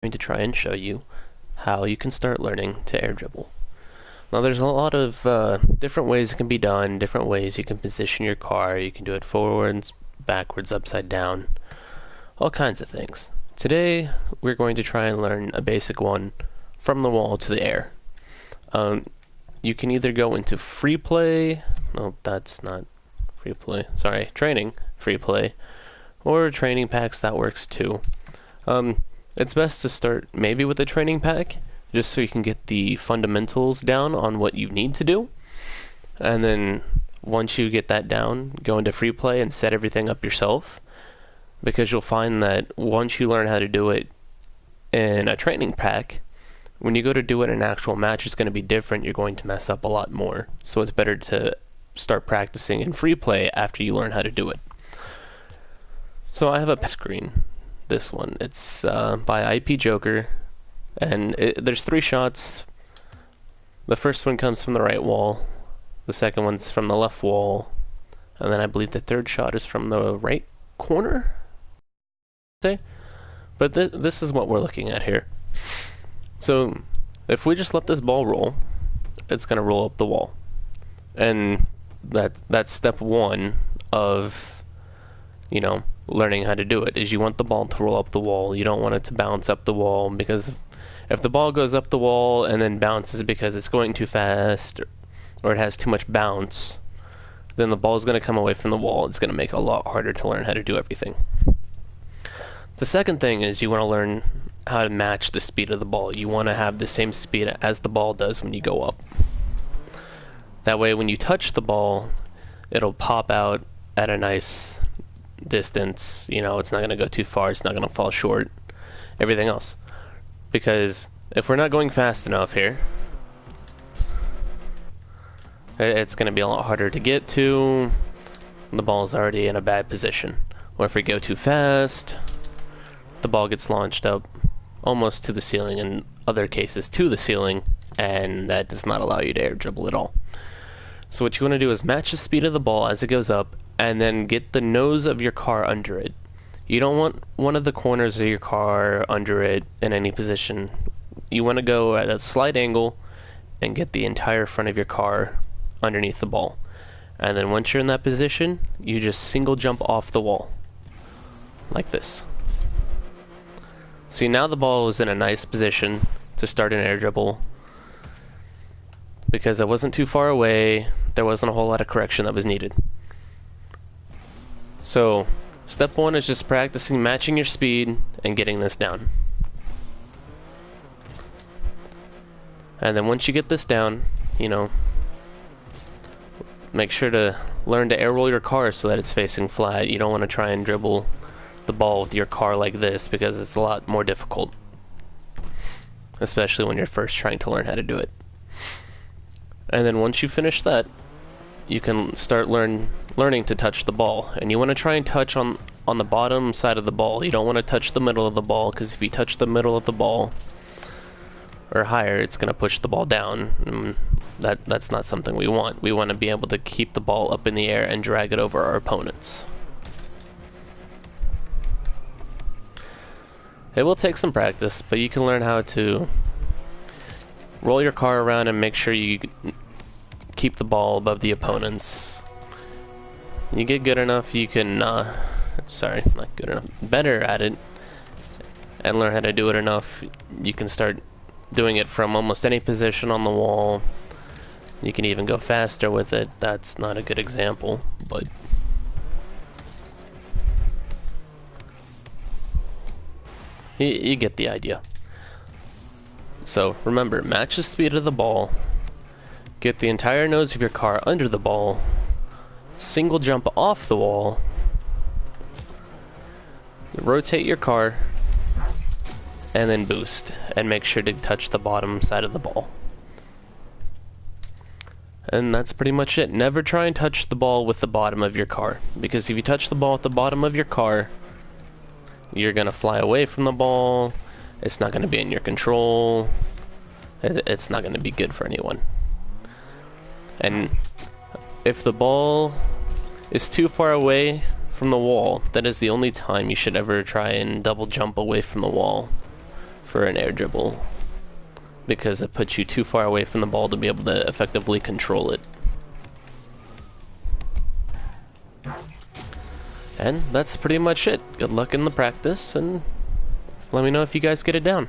going to try and show you how you can start learning to air dribble. Now there's a lot of different ways it can be done, different ways you can position your car. You can do it forwards, backwards, upside down, all kinds of things. Today we're going to try and learn a basic one from the wall to the air. You can either go into free play, no that's not free play, sorry, training, free play, or training packs, that works too. It's best to start maybe with a training pack, just so you can get the fundamentals down on what you need to do. And then once you get that down, go into free play and set everything up yourself. Because you'll find that once you learn how to do it in a training pack, when you go to do it in an actual match, it's going to be different. You're going to mess up a lot more. So it's better to start practicing in free play after you learn how to do it. So I have a screen. This one. It's by IP Joker, and there's 3 shots. The first one comes from the right wall, the second one's from the left wall, and then I believe the third shot is from the right corner? Okay. But this is what we're looking at here. So if we just let this ball roll, it's going to roll up the wall. And that's step 1 of, you know, learning how to do it, is you want the ball to roll up the wall. You don't want it to bounce up the wall, because if the ball goes up the wall and then bounces because it's going too fast or it has too much bounce, then the ball is going to come away from the wall. It's going to make it a lot harder to learn how to do everything. The second thing is you want to learn how to match the speed of the ball. You want to have the same speed as the ball does when you go up. That way when you touch the ball, it'll pop out at a nice distance. You know, it's not going to go too far, it's not going to fall short, everything else. Because if we're not going fast enough here, it's going to be a lot harder to get to. The ball's already in a bad position. Or if we go too fast, the ball gets launched up almost to the ceiling, in other cases to the ceiling, and that does not allow you to air dribble at all. So what you want to do is match the speed of the ball as it goes up, and then get the nose of your car under it. You don't want one of the corners of your car under it in any position. You want to go at a slight angle and get the entire front of your car underneath the ball. And then once you're in that position, you just single jump off the wall. Like this. See, now the ball is in a nice position to start an air dribble. Because it wasn't too far away, there wasn't a whole lot of correction that was needed. So, step 1 is just practicing matching your speed and getting this down. And then once you get this down, you know, make sure to learn to air roll your car so that it's facing flat. You don't want to try and dribble the ball with your car like this, because it's a lot more difficult. Especially when you're first trying to learn how to do it. And then once you finish that, you can start learning to touch the ball. And you want to try and touch on the bottom side of the ball. You don't want to touch the middle of the ball, because if you touch the middle of the ball or higher, it's going to push the ball down. And that's not something we want. We want to be able to keep the ball up in the air and drag it over our opponents. It will take some practice, but you can learn how to roll your car around and make sure you keep the ball above the opponents. You get good enough, you can, sorry, not good enough, better at it, and learn how to do it enough, you can start doing it from almost any position on the wall. You can even go faster with it. That's not a good example, but you get the idea. So remember, match the speed of the ball, get the entire nose of your car under the ball, single jump off the wall, rotate your car, and then boost, and make sure to touch the bottom side of the ball. And that's pretty much it. Never try and touch the ball with the bottom of your car, because if you touch the ball with the bottom of your car, you're gonna fly away from the ball. It's not gonna be in your control. It's not gonna be good for anyone. And if the ball is too far away from the wall, that is the only time you should ever try and double jump away from the wall for an air dribble, because it puts you too far away from the ball to be able to effectively control it. And that's pretty much it. Good luck in the practice, and let me know if you guys get it down.